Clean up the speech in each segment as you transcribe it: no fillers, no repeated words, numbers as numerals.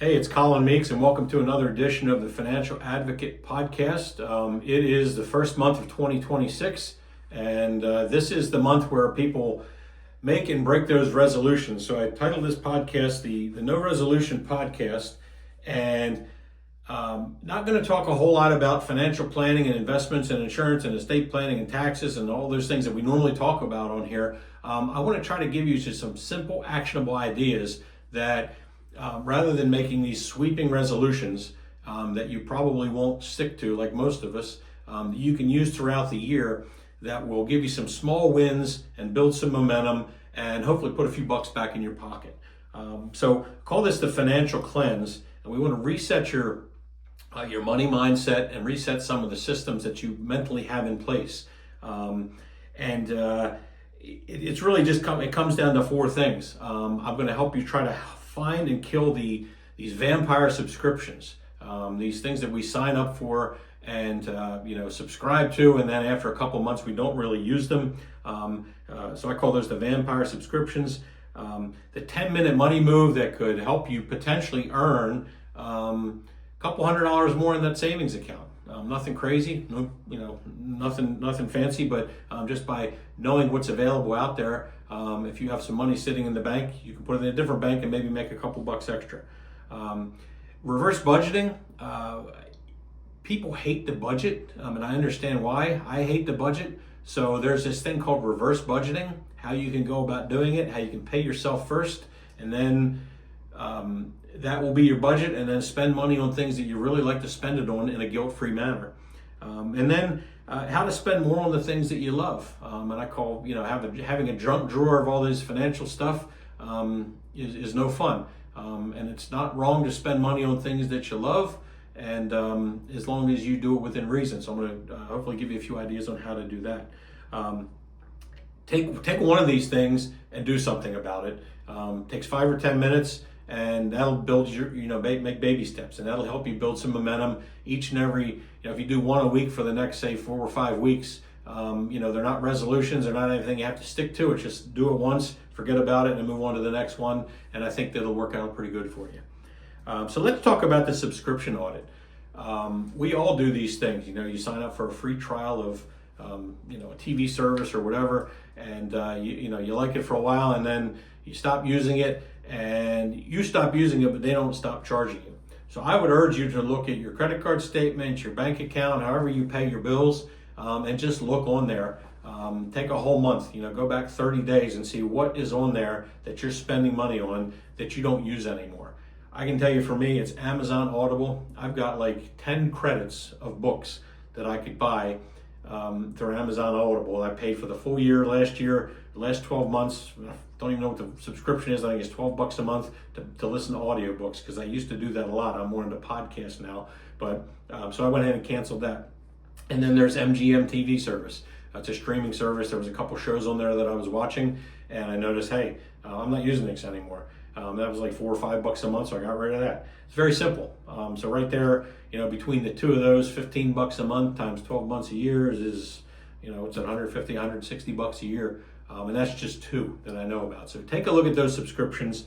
Hey, it's Colin Meeks, and welcome to another edition of the Financial Advocate Podcast. It is the first month of 2026, and this is the month where people make and break those resolutions. So I titled this podcast the No Resolution Podcast, and not going to talk a whole lot about financial planning and investments and insurance and estate planning and taxes and all those things that we normally talk about on here. I want to try to give you just some simple, actionable ideas that rather than making these sweeping resolutions that you probably won't stick to, like most of us, you can use throughout the year that will give you some small wins and build some momentum and hopefully put a few bucks back in your pocket. So call this the financial cleanse, and we want to reset your money mindset and reset some of the systems that you mentally have in place. It's really just it comes down to four things. I'm going to help you try to find and kill these vampire subscriptions, these things that we sign up for and subscribe to, and then after a couple months we don't really use them. So I call those the vampire subscriptions. The 10-minute money move that could help you potentially earn a couple $100 more in that savings account. Nothing crazy, nothing fancy, but just by knowing what's available out there. If you have some money sitting in the bank, you can put it in a different bank and maybe make a couple bucks extra. Reverse budgeting. People hate the budget, and I understand why. I hate the budget. So there's this thing called reverse budgeting, how you can go about doing it, how you can pay yourself first, and then that will be your budget, and then spend money on things that you really like to spend it on in a guilt-free manner. And then how to spend more on the things that you love. And I call, having a junk drawer of all this financial stuff is no fun. And it's not wrong to spend money on things that you love, and as long as you do it within reason. So I'm going to hopefully give you a few ideas on how to do that. Take one of these things and do something about it. Takes 5 or 10 minutes. And that'll build make baby steps, and that'll help you build some momentum each and every, if you do one a week for the next, say, 4 or 5 weeks, they're not resolutions, they're not anything you have to stick to. It's just do it once, forget about it, and move on to the next one. And I think that'll work out pretty good for you. So let's talk about the subscription audit. We all do these things. You sign up for a free trial of, a TV service or whatever, and you like it for a while, and then you stop using it. And you stop using it, but they don't stop charging you. So I would urge you to look at your credit card statement, your bank account, however you pay your bills, and just look on there. Take a whole month, go back 30 days and see what is on there that you're spending money on that you don't use anymore. I can tell you, for me, it's Amazon Audible. I've got like 10 credits of books that I could buy through Amazon Audible. I paid for the full year last year, the last 12 months. I don't even know what the subscription is. I think it's $12 a month to listen to audiobooks, because I used to do that a lot. I'm more into podcasts now. But so I went ahead and canceled that. And then there's MGM TV service. It's a streaming service. There was a couple shows on there that I was watching, and I noticed, hey, I'm not using this anymore. That was like $4 or $5 a month, so I got rid of that. It's very simple. So right there, between the two of those, $15 a month times 12 months a year is it's $150, $160 a year. And that's just two that I know about. So take a look at those subscriptions,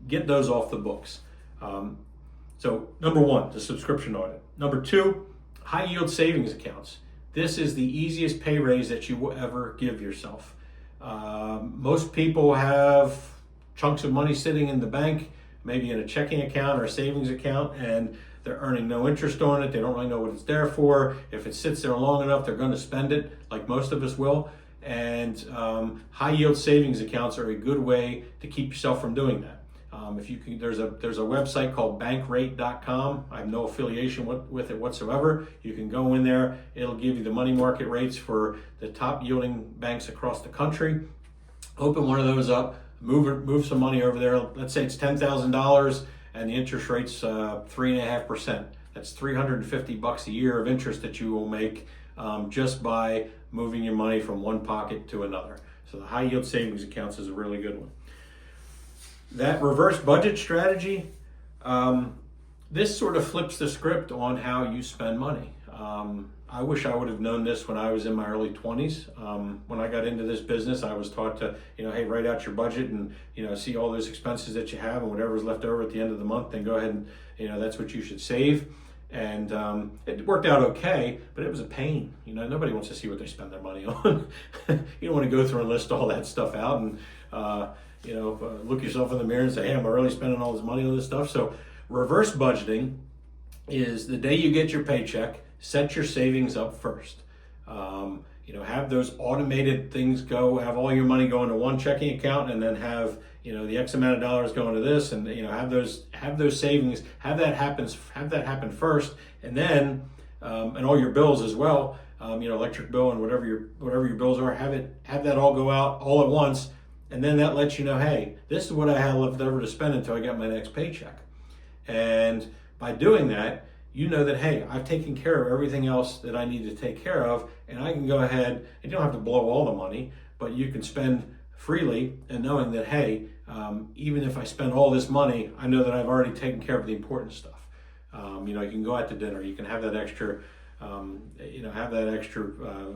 get those off the books. So number one, the subscription audit. Number two, high yield savings accounts. This is the easiest pay raise that you will ever give yourself. Most people have chunks of money sitting in the bank, maybe in a checking account or a savings account, and they're earning no interest on it. They don't really know what it's there for. If it sits there long enough, they're going to spend it, like most of us will. And high yield savings accounts are a good way to keep yourself from doing that. If you can, there's a website called bankrate.com. I have no affiliation with it whatsoever. You can go in there. It'll give you the money market rates for the top yielding banks across the country. Open one of those up, move some money over there. Let's say it's $10,000 and the interest rate's 3.5%. That's $350 a year of interest that you will make just by moving your money from one pocket to another. So the high yield savings accounts is a really good one. That reverse budget strategy, this sort of flips the script on how you spend money. I wish I would have known this when I was in my early 20s. When I got into this business, I was taught to, hey, write out your budget and, see all those expenses that you have and whatever's left over at the end of the month, then go ahead and, that's what you should save. And it worked out okay, but it was a pain. Nobody wants to see what they spend their money on. You don't want to go through and list all that stuff out and, look yourself in the mirror and say, hey, am I really spending all this money on this stuff? So reverse budgeting is the day you get your paycheck, set your savings up first. Have those automated things go, have all your money go into one checking account, and then have, the X amount of dollars go into this, and, have those savings, have that happen first. And then, and all your bills as well, electric bill and whatever your bills are, have that all go out all at once. And then that lets you know, hey, this is what I have left over to spend until I get my next paycheck. And by doing that, you know that, hey, I've taken care of everything else that I need to take care of, and I can go ahead, and you don't have to blow all the money, but you can spend freely and knowing that, hey, even if I spend all this money, I know that I've already taken care of the important stuff. You can go out to dinner, you can have that extra,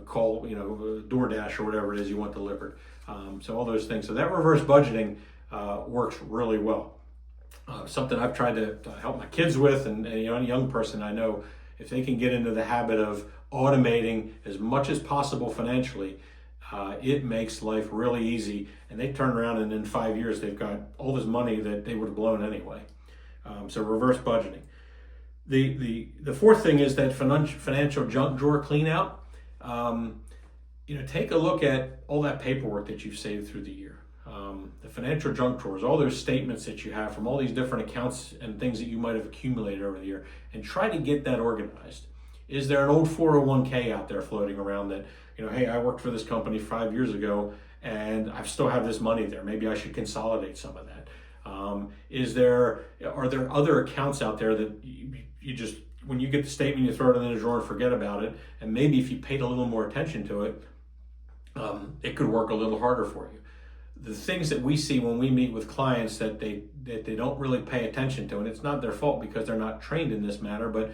call, DoorDash or whatever it is you want delivered. So all those things. So that reverse budgeting works really well. Something I've tried to help my kids with, and any young person I know, if they can get into the habit of automating as much as possible financially, it makes life really easy. And they turn around and in 5 years they've got all this money that they would have blown anyway. So reverse budgeting. The fourth thing is that financial junk drawer clean out. Take a look at all that paperwork that you've saved through the year. The financial junk drawers, all those statements that you have from all these different accounts and things that you might have accumulated over the year, and try to get that organized. Is there an old 401k out there floating around that, hey, I worked for this company 5 years ago and I still have this money there. Maybe I should consolidate some of that. Are there other accounts out there that you just, when you get the statement, you throw it in the drawer and forget about it. And maybe if you paid a little more attention to it, it could work a little harder for you. The things that we see when we meet with clients that they don't really pay attention to, and it's not their fault because they're not trained in this matter, but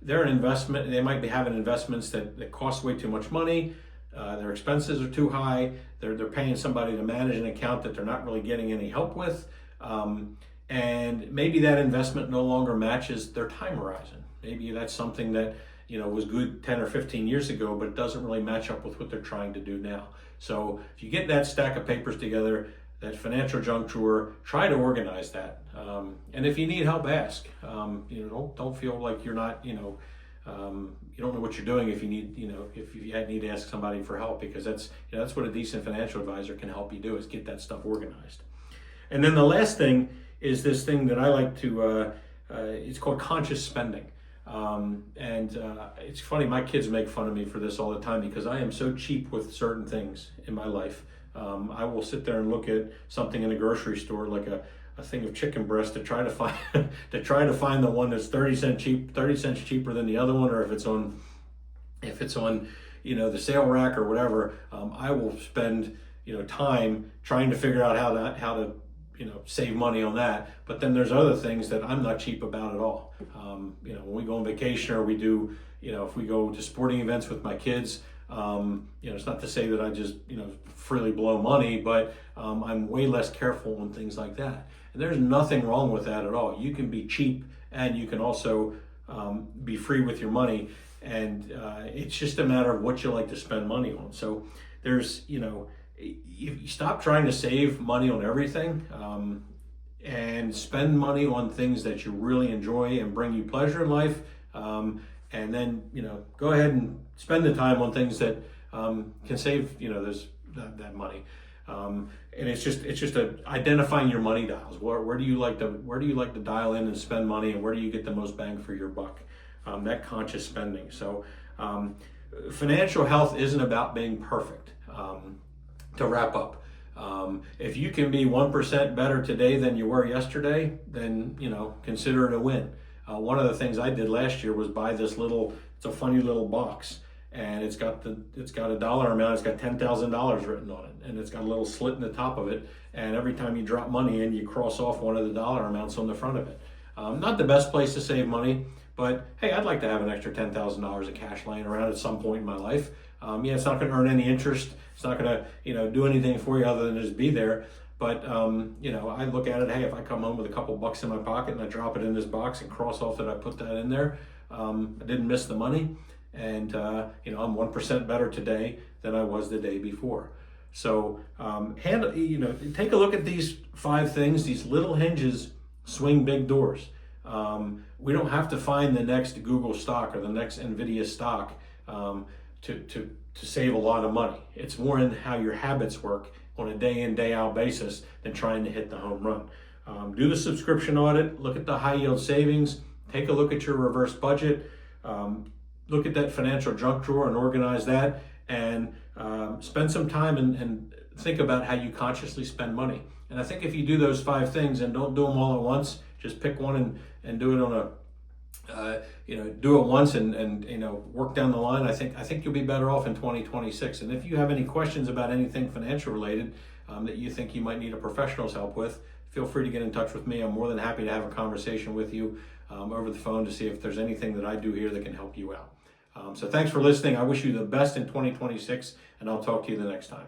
they're an investment. They might be having investments that cost way too much money. Their expenses are too high. They're paying somebody to manage an account that they're not really getting any help with. And maybe that investment no longer matches their time horizon. Maybe that's something that was good 10 or 15 years ago, but it doesn't really match up with what they're trying to do now. So if you get that stack of papers together, that financial junk drawer, try to organize that. And if you need help, ask. Don't feel like you're not, you don't know what you're doing if you need, if you need to ask somebody for help, because that's what a decent financial advisor can help you do, is get that stuff organized. And then the last thing is this thing that I like to, it's called conscious spending. It's funny, my kids make fun of me for this all the time because I am so cheap with certain things in my life. I will sit there and look at something in a grocery store, like a thing of chicken breast, to try to find the one that's 30 cents cheaper than the other one, or if it's on the sale rack or whatever. I will spend time trying to figure out how to save money on that. But then there's other things that I'm not cheap about at all. When we go on vacation, or we do, if we go to sporting events with my kids, it's not to say that I just, freely blow money, but I'm way less careful on things like that. And there's nothing wrong with that at all. You can be cheap and you can also be free with your money. And it's just a matter of what you like to spend money on. So there's, you stop trying to save money on everything, and spend money on things that you really enjoy and bring you pleasure in life. And then, go ahead and spend the time on things that can save, that money. And it's just identifying your money dials. Where do you like to dial in and spend money, and where do you get the most bang for your buck? That conscious spending. So financial health isn't about being perfect. To wrap up, if you can be 1% better today than you were yesterday, then consider it a win. One of the things I did last year was buy this it's a funny little box, and it's got a dollar amount. It's got $10,000 written on it, and it's got a little slit in the top of it. And every time you drop money in, you cross off one of the dollar amounts on the front of it. Not the best place to save money, but hey, I'd like to have an extra $10,000 of cash laying around at some point in my life. Yeah, it's not going to earn any interest. It's not going to, do anything for you other than just be there. But, I look at it, hey, if I come home with a couple bucks in my pocket and I drop it in this box and cross off that I put that in there, I didn't miss the money. And, I'm 1% better today than I was the day before. So, take a look at these 5 things. These little hinges swing big doors. We don't have to find the next Google stock or the next NVIDIA stock to save a lot of money. It's more in how your habits work on a day in, day out basis than trying to hit the home run. Do the subscription audit, look at the high yield savings, take a look at your reverse budget, look at that financial junk drawer and organize that, and spend some time and think about how you consciously spend money. And I think if you do those 5 things and don't do them all at once, just pick one and do it on a do it once and work down the line. I think you'll be better off in 2026. And if you have any questions about anything financial related that you think you might need a professional's help with, feel free to get in touch with me. I'm more than happy to have a conversation with you over the phone to see if there's anything that I do here that can help you out. So thanks for listening. I wish you the best in 2026, and I'll talk to you the next time.